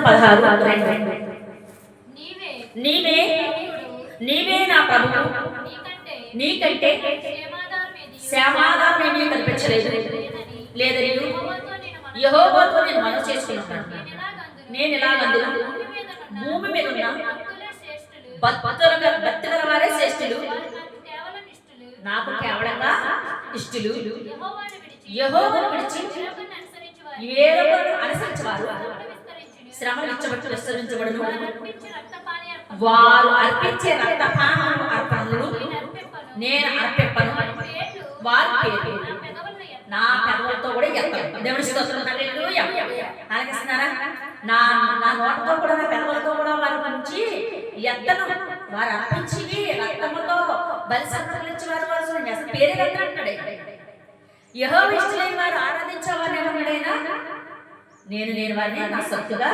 16:2 నీవే నీవే నా ప్రభువు, నీకంటే శ్యామాధారమేమీ కనిపించలేదు లేదని యెహోవాతో నేను మనవి చేసుకున్నాను. నేను ఇలాగందును, భూమి మీద ఉన్న భక్తుల వారే శ్రేష్ఠులు, నాకు కేవలంగా ఇష్టలు. యెహోవాను విడిచి వేరొకరు అనుసరించేవారు శ్రమలు ఇచ్చబట్టి విస్తరించబడును. వారు అర్పించే రక్తపానములు అర్పణలు నేను అర్పింపను. వారి పేరు నా పెదవులతో కూడా ఎత్తను. దేవుని స్తోత్రం. హల్లెలూయా. ఆలకిస్తున్నారా? నా నోటితో కూడా నా పెదవులతో కూడా వారి గురించి ఎత్తను. వారు అర్పించి రక్తముతో బలి సమర్పణలు ఇచ్చేవారు వారు అసలు పేరు ఎత్తనంటాడు. యెహోవా ఇష్టలైన వారు ఆరాధించేవారిని ఏమన్నాడైనా నేను వారిని నా సొత్తుగా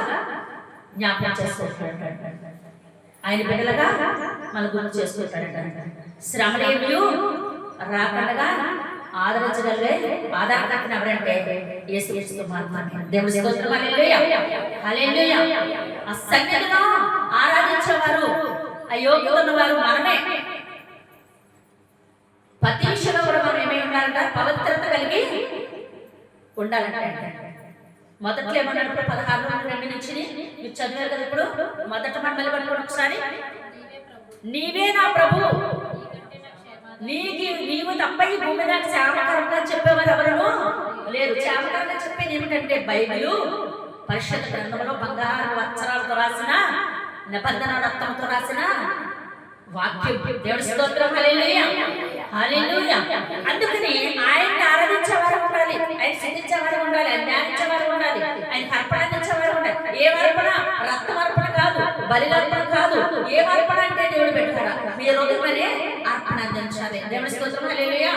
జ్ఞాపకం చేసుకుంటాడు. ఆయన బిడ్డలుగా మన గుర్తు చేసుకుంటాడు. శ్రమలేమి రాకుండా ఆదరించగలిగే ఆధారకర్తను ఎవరంటే యేసుక్రీస్తు మాత్రమే. దేవుని స్తోత్రం. హల్లెలూయా. హల్లెలూయా. ఆ సన్నిధిలో ఆరాధించేవారు అయోగ్యులైన వారు మనమే. ప్రతి విషయంలో కూడా మనం ఏమై ఉండాలంట? పవిత్రత కలిగి ఉండాలంట. మొదట్లో ఏమన్నాడు? 16:2 నుంచి మీరు చదివారు కదా. ఇప్పుడు మొదట మళ్ళీ పట్టుకోండి ఒకసారి. నీవే నా ప్రభు, నీవు తప్ప ఈ భూమి నాకు క్షేమకరంగా చెప్పేవారు ఎవరు లేరు. క్షేమకరంగా చెప్పేది ఏమిటంటే బైబిలు, పరిశుద్ధ గ్రంథంలో బంగారు అక్షరాలతో రాసిన, నిబంధన రక్తంతో రాసిన వాక్యం. దేవుడి స్తోత్రం. హల్లెలూయా. హల్లెలూయా. అందుకని ఆయన్ని ఆరాధించేవారు ఉండాలి, ఆయన స్తుతించేవారు ఉండాలి, ఆయన ధ్యానించేవారు ఉండాలి, ఆయన అర్పణ అందించేవారు ఉండాలి. ఏ అర్పణ? రక్తం అర్పణ కాదు, బలి అర్పణ కాదు. ఏ అర్పణ అంటే దేవుడు పెట్టారా? మీ హృదయమనే అర్పణ అందించాలి. దేవుడి స్తోత్రం. హల్లెలూయా.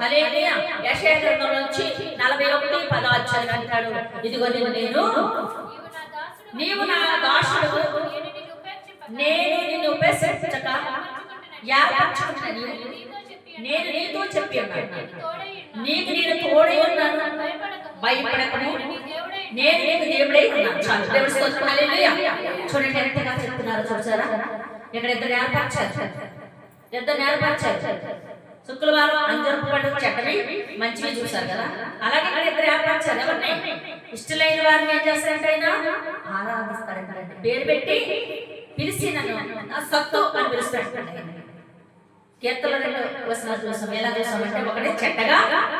హల్లెలూయా. యెషయా గ్రంథంలో నుంచి 41:10 అంటాడు, ఇదిగో నీవు నా దాసుడు, నేను నిన్ను ఉపేక్షించక నేను నీతో చెప్పి ఉన్నాను, నీకు నేను తోడై ఉన్నాను, భయపడకము, నేను నీకు దేవుడై ఉన్నాను. చాలు. దేవుడి స్తోత్రం. హల్లెలూయా. చూడండి ఎంతగా చెప్తున్నారు. చూసారా? ఇక్కడ ఇద్దరు ఏర్పరిచారు. శుక్రవారం అంజరపు పండుగ చెడ్డవి మంచివి చూసారు కదా. అలాగే ఇక్కడ ఇద్దరు ఏర్పరిచారు. ఎవరిని? ఇష్టలైన వారిని ఏం చేస్తారంటే ఆయన ఆరాధిస్తారంటే పేరు పెట్టి పిలిచి నన్ను నా సత్తు అని పిలుస్తాడు. కీర్తనలు 2 చూసాం. ఎలా చూసామంటే ఒకటి చెడ్డగా,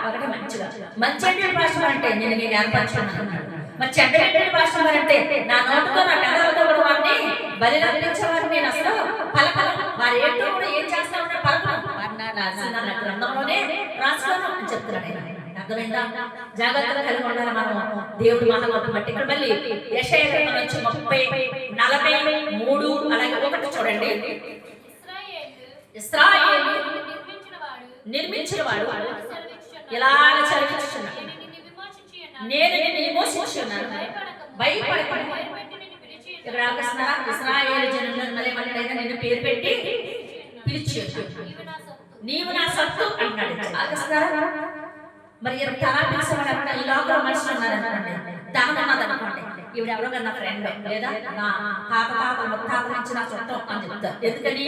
ఒకటి మంచిగా. మంచి అంటే భాష అంటే నేను ఏర్పరచుకున్నాను. మరి చెడ్డ భాష అంటే నా నోటుతో నా పెదవులతో కూడా వారిని బలి అర్పించేవారిని నేను అసలు పలకలను. వారి ఏంటో కూడా ఏం చేస్తా ఉంటే పలకను. నా గ్రంథంలోనే రాసుకోను అని చెప్తున్నాడు. అర్థమైందా? జాగ్రత్తగా కలిగి ఉండాలి మనం దేవుడి మహాగొప్ప బట్టి. ఇక్కడ మళ్ళీ యెషయా గ్రంథం నుంచి 30:43 అలాగే 1 చూడండి. ఇశ్రాయేలు నిర్మించినవాడు ఇలాగ చదివించుచున్నాడు, నేను నిన్ను విమోచించుచున్నాను, భయపడకండి. ఇక్కడ ఆకర్షిస్తున్నారా? ఇశ్రాయేలు జనులను మళ్ళీ నిన్ను పేరు పెట్టి పిలిచి నీవు నా సత్తు అంటాడు. ఆకర్షిస్తున్నారా? మరి ఎలా పిలిచేవాడు? ఈ లోపల మనుషులు ఉన్నారనుకోండి, ధనం ఉన్నదనుకోండి, ఈవిడ ఎవరో నా ఫ్రెండ్ లేదా నా తాత నుంచి నా చుట్టం అని చెప్తారు. ఎందుకని?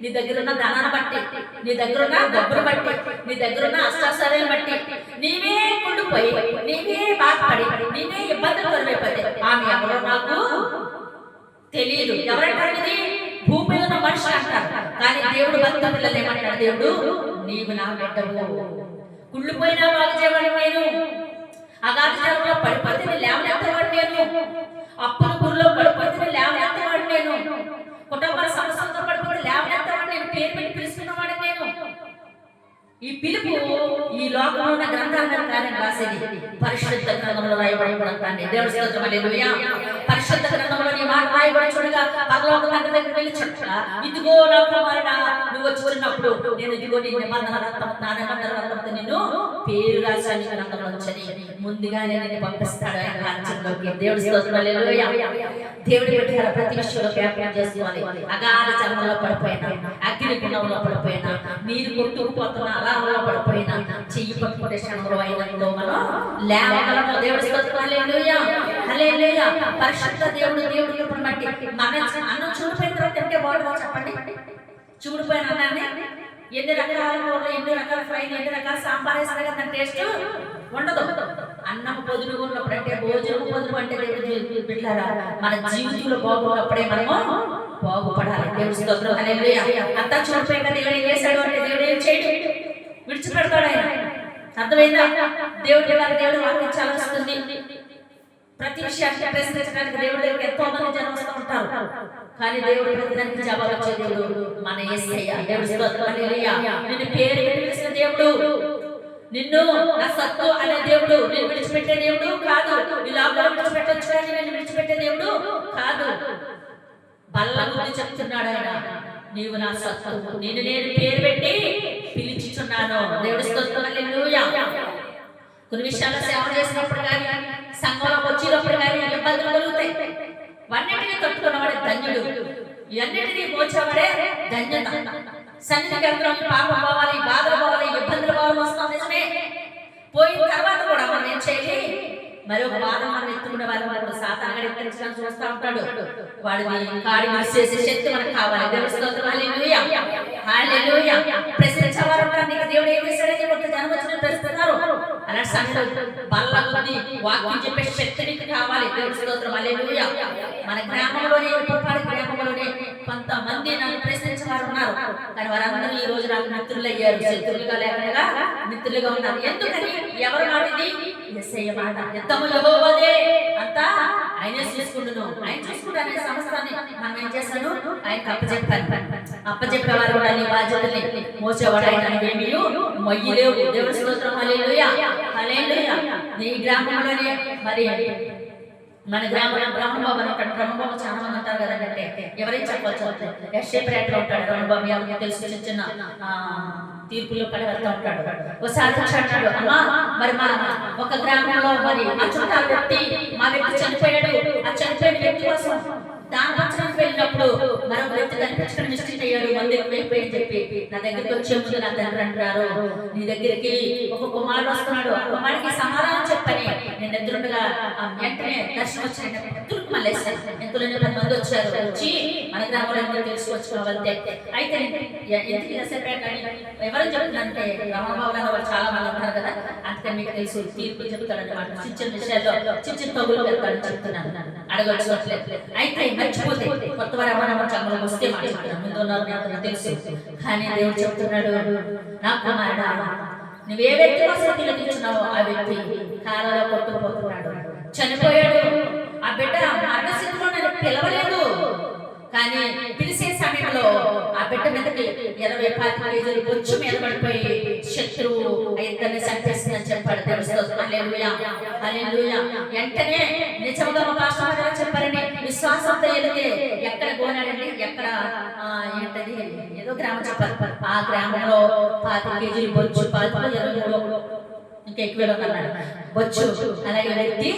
నీ దగ్గర ఉన్న ధనాన్ని బట్టి, నీ దగ్గర ఉన్న డబ్బును బట్టి, నీ దగ్గర ఉన్న అష్టాచార్యాలను బట్టి నీవే కుండిపోయి, నీవే బాధపడి, నీవే ఇబ్బందులు కలువైపోతే ఆమె ఎవరో నాకు తెలియదు. ఎవరంటారు? ఇది భూమి ఉన్న మనుషులు అంటారు. కానీ దేవుడు భక్త పిల్లలు ఏమంటాడు? దేవుడు నీవు నా బిడ్డవు, కుళ్ళిపోయినా బాగు చేయవాడు నేను, అగాధ జలంలో పడిపోతే లేవనెత్తవాడు నేను, అప్పుల గురిలో పడిపోతే లేవనెత్తవాడు నేను, కుటుంబ సమస్యలతో పడిపోతే లేవనెత్తవాడు నేను, పేరు పెట్టి పిలుస్తున్నవాడు నేను. ఈ పిలుపు ఈ లోకంలో ఉన్న గ్రంథాల మీద కార్యం రాసేది పరిశుద్ధ గ్రంథంలో రాయబడి దేవుడి స్తోత్రం. హల్లెలూయా. పరిశుద్ధ గ్రంథంలో నీ మాట రాయబడి చూడగా పరలోక తండ్రి దగ్గరికి వెళ్ళి చెప్తా, ఇదిగో నా కుమారుడా నువ్వు వచ్చినప్పుడు నేను ఇదిగో నీ నిబంధన రక్తం, నా నిబంధన రక్తంతో నిన్ను పేరు రాశాను గ్రంథంలో వచ్చని ముందుగానే నేను పంపిస్తాడు ఆయన రాజ్యంలోకి. దేవుడి స్తోత్రం. హల్లెలూయా. దేవుడి పెట్టిన ప్రతి విషయంలో జ్ఞాపకం చేసుకోవాలి. అగాధ జలంలో పడిపోయినా, అగ్ని గుణంలో పడిపోయినా, నీరు కొట్టుకుపోతున్నా, అలా పడిపోయినా, చెయ్యి పట్టుకుంటే క్షణంలో అయినంతో మనం లేవగలము. దేవుడి స్తోత్రం. హల్లెలూయా. హల్లెలూయా. పరిశుద్ధ దేవుడు ఎన్ని రకాల కూరలు, ఎన్ని రకాల ఫ్రైలు, ఎన్ని రకాల సాంబార్ వేసినా కదా టేస్ట్ ఉండదు. అన్నం పొదులు ఉన్నప్పుడు అంటే భోజనం పొదులు అంటే దేవుడు బిడ్డలారా మన జీవితంలో బాగున్నప్పుడే మనము బాగుపడాలి. దేవుడి స్తోత్రం. హల్లెలూయా. అంతా చూడిపోయాక దేవుడు ఏం చేశాడు అంటే దేవుడు ఏం చేయడు, విడిచిపెడతాడు ఆయన. అర్థమైందా? దేవుడు వాక్యం చాలా వస్తుంది. ప్రతి విషయాన్ని ప్రశ్నించడానికి దేవుడి దగ్గర ఎంతో మంది జనం వస్తూ ఉంటారు, కానీ దేవుడు ప్రతిదానికి జవాబు వచ్చే దేవుడు మన యేసయ్య. దేవుడి స్తోత్రం. హల్లెలూయా. నిన్ను పేరు పిలిచిన దేవుడు, నిన్ను నా సత్తు అనే దేవుడు, నిన్ను విడిచిపెట్టే దేవుడు కాదు. ఈ లోకంలో విడిచిపెట్టొచ్చు కానీ నిన్ను విడిచిపెట్టే దేవుడు కాదు. బల్ల గురించి చెప్తున్నాడు ఆయన, నీవు నా సత్తు, నేను పేరు పెట్టి పిలిచిచున్నాను. దేవుడి స్తోత్రం. హల్లెలూయా. కొన్ని విషయాల్లో సేవ చేసినప్పుడు కానీ, సంఘంలో వచ్చినప్పుడు కానీ ఇబ్బందులు కలుగుతాయి. అన్నిటినీ తట్టుకున్నవాడే ధన్యుడు, ఇవన్నిటినీ మోచేవాడే ధన్యత. సన్నిధికి వెళ్తున్నాం, పాపం పోవాలి, బాధలు పోవాలి, ఇబ్బందులు పోవాలి, వస్తాం నిజమే. పోయిన తర్వాత కూడా మనం ఏం చేయాలి? మరొక బాధ మనం ఎత్తుకునే వాళ్ళు సాతానుగా ఎత్తించడానికి చూస్తూ ఉంటాడు. వాడిని కాడి విడిచేసే శక్తి మనకు కావాలి. దేవుడి స్తోత్రం. హల్లెలూయా. హల్లెలూయా. ప్రశ్నించేవారు ఉంటారు, నీకు దేవుడు ఏం చేశాడని కొంత జనం వచ్చిన ప్రశ్నిస్తున్నారు. అలాంటి సంగతి బల్ల బుద్ధి వాక్యం చెప్పే శక్తి నీకు కావాలి. దేవుడి స్తోత్రం. హల్లెలూయా. మన గ్రామంలోనే, ఉప్పపాడు గ్రామంలోనే కొంతమంది నన్ను ప్రశ్నించేవారు ఉన్నారు, కానీ వారందరూ ఈ రోజు నాకు మిత్రులు అయ్యారు. శత్రులుగా లేకుండా మిత్రులుగా ఉన్నారు. ఎందుకని? ఎవరు మాటిది? యేసయ్య మాట. యుద్ధము యెహోవాదే, అంతా ఆయనే చూసుకుంటున్నాం. ఆయన చూసుకుంటానే సమస్తాన్ని మనం ఏం చేస్తాను? ఆయనకు అప్పచెప్పేవారు కూడా నీ బాధ్యతల్ని మోసేవాడు ఆయన. ఏమీ మొయ్యలేవు. దేవుడి స్తోత్రం. హల్లెలూయా. హల్లెలూయా. నీ గ్రామంలోనే మరి మన గ్రామంలో బ్రహ్మబాబు అని ఉంటాడు. బ్రహ్మబాబు చాలా మంది ఉంటారు కదంటే ఎవరైనా చెప్పవచ్చు. యశ్షేపేటలో ఉంటాడు బ్రహ్మబాబు. ఎవరికి తెలుసు, చిన్న చిన్న తీర్పులో పడి వెళ్తూ ఉంటాడు. ఒకసారి అంటాడు, అమ్మా మరి మా ఒక గ్రామంలో మరి ఆ చుట్టాలు వ్యక్తి, మా వ్యక్తి చనిపోయాడు. ఆ చనిపోయిన వ్యక్తి కోసం దానపరచడానికి వెళ్ళినప్పుడు మరొక వ్యక్తి కనిపించడం నిశ్చిత అయ్యాడు. మంది వెళ్ళిపోయి చెప్పి నా దగ్గరికి వచ్చే ముందు నా తండ్రి అంటారు, నీ దగ్గరికి ఒక కుమారుడు వస్తున్నాడు, ఆ కుమారుడికి సమాధానం చెప్పని నేను ఎదురుగా వెంటనే దర్శనం వచ్చిన మళ్ళీ ఎంతో 10 మంది వచ్చారు. వచ్చి మన గ్రామంలో తెలుసుకొచ్చుకోవాలి. అయితే ఎందుకు ఎవరు చెప్తున్నారంటే రామబాబు వాళ్ళు చాలా మంది ఉంటారు కదా, అందుకని మీకు తెలుసు తీర్పు చెప్తాడు అనమాట. చిన్న చిన్న విషయాల్లో చిన్న చిన్న తగులు వెళ్తాడు చెప్తున్నాను, అడగొచ్చుకోవట్లేదు. అయితే మర్చిపోతే కొత్త వారు ఎవరైనా చంద్రం వస్తే మాట్లాడతాను, ముందు ఉన్నారు తెలుసు. కానీ దేవుడు చెప్తున్నాడు, నా కుమారుడా నువ్వు ఏ వ్యక్తి కోసం తిరుగుతున్నావో ఆ వ్యక్తి కాలంలో కొట్టుకుపోతున్నాడు, చనిపోయాడు. ఆ బిడ్డ మరణస్థితిలో నన్ను పిలవలేదు, కానీ పిలిచే సమయంలో ఆ బిడ్డ మీదకి 20-25 కేజీలు బొచ్చు మీద పడిపోయి శత్రువు ఇద్దరిని చంపేస్తుందని చెప్పాడు. హల్లెలూయా. హల్లెలూయా. వెంటనే నిజంగా పాస్టర్ చెప్పారని విశ్వాసంతో వెళితే ఎక్కడ గోనాడండి, ఎక్కడ ఏంటది ఏదో గ్రామం చెప్పారు. ఆ గ్రామంలో 25 కేజీలు బొచ్చు, 23 ఇంకా ఎక్కువ అన్నాడు బొచ్చు. అలాగే వ్యక్తి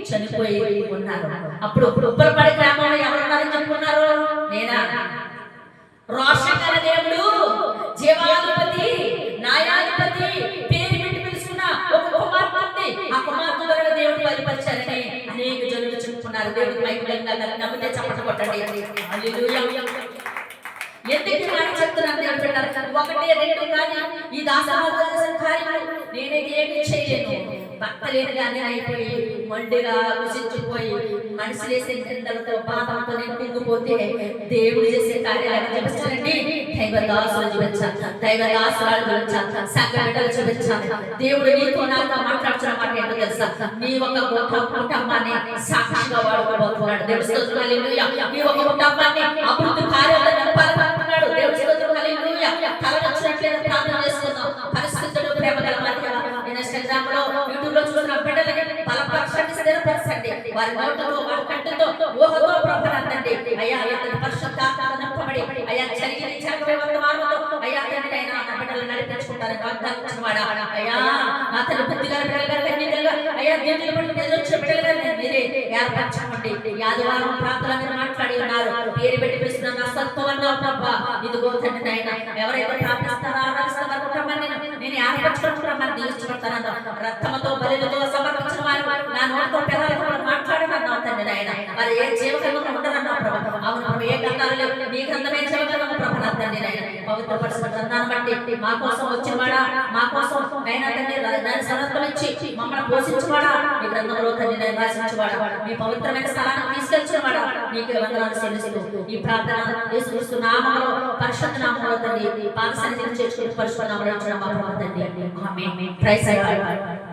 చనిపోయి ఉన్నారు. అప్పుడు ఉప్పలపాడు గ్రామంలో ఎవరున్నారని చెప్పుకున్నారు? నేనా? రోషగల దేవుడు, జీవాధిపతి, న్యాయాధిపతి, పేరు పెట్టి పిలుచుకున్న ఒక కుమార్తె ఉంది. ఆ కుమార్తె వల్ల దేవుడు బయలుపరిచారని అనేక జనులు చెప్పుకున్నారు. దేవుడికి మైకులంగా నమ్మితే చప్పట్లు కొట్టండి. హల్లెలూయా. ఎందుకు మాట చెప్తున్నాను? దేవుడు పెట్టారు 1, 2 కానీ ఈ దాసవాద కార్యము నేనైతే ఏమీ చేయలేను. భర్త లేనిగానే అయిపోయి మొండిగా కుసించిపోయి మనిషి చేసే నిందలతో పాపంతో నింపుకుపోతే దేవుడు చేసే కార్యాలు చూపించాలండి. దైవదాసులు చూపించాలి, దైవదాసురాలు చూపించాలి, సంఘ బిడ్డలు చూపించాలి. దేవుడు నీతో నాతో మాట్లాడుతున్న మాట ఏంటో తెలుసా? నీ ఒక కుటుంబాన్ని సాక్షిగా వాడుకోబోతున్నాడు. దేవుడి స్తోత్రం. హల్లెలూయా. నీ ఒక కుటుంబాన్ని అభివృద్ధి కార్యాలను నడపాలనుకుంటున్నాడు. దేవుడి స్తోత్రం. హల్లెలూయా. తలనొచ్చినట్లయితే ప్రార్థన చేస్తున్నాం. పరిస్థితులు ప్రేమ గల మధ్య ఇన్‌స్టాగ్రామ్ లో యూట్యూబ్ లో చూసిన బిడ్డలకి బలపరచండి, స్థిరపరచండి. వారి నోటితో వారి కంటితో ఊహతో ప్రభునందండి. అయ్యా అతని పరిశుద్ధాత్మతో నింపబడి అయ్యా జరగని వర్తమానంతో అయ్యా తండ్రి అయినా నా బిడ్డలు నడిపించుకుంటారని వాగ్దానం ఇచ్చినవాడా. అయ్యా నా తల్లి బుద్ధిగా బిడ్డలుగా అయ్యా దేవుని బట్టి ఎదురొచ్చిన బిడ్డలుగా మీరే ఏర్పరచండి. ఈ ఆదివారం ప్రార్థన మీరు మాట్లాడి ఉన్నారు. పేరు పెట్టి పిలుస్తున్న నా సత్వం అన్నావు ప్రభా. ఇదిగో తండ్రి అయినా ఎవరైతే ప్రార్థిస్తారో ఆరాధిస్తారో వారి కుటుంబాన్ని నేను ఏర్పరచుకుంటున్నామని దీవించుకుంటాను. రక్తముతో బలితో సమర్పించిన వారు నా నోటితో పెదాలతో మాట్లాడమన్నావు తండ్రి నాయన. మరి ఏ జీవకంగా ఉండదన్నావు ప్రభా. అవును ప్రభు, ఏ గంధాలు లేవు, నీ గంధమే జీవకంగా ప్రభు నా తండ్రి నాయన. పవిత్ర బలపరిచిన గ్రంథాన్ని బట్టి మా కోసం వచ్చినవాడా, మా కోసం అయినా తండ్రి దాని సనత్వం ఇచ్చి మమ్మల్ని పోషించువాడా, మీ గ్రంథంలో తండ్రి నివాసించువాడా, మీ పవిత్రమైన స్థలానికి తీసుకెళ్చినవాడా, నీకు వందనాలు చెల్లిస్తూ ఈ ప్రార్థన యేసుక్రీస్తు నామములో పరిశుద్ధ నామములో తండ్రి పాద సన్నిధిని చేర్చుకుని పరిశుద్ధ నామములో ఇచ్చిన మా ప్రభు తండ్రి. ఆమేన్. Praise the lord.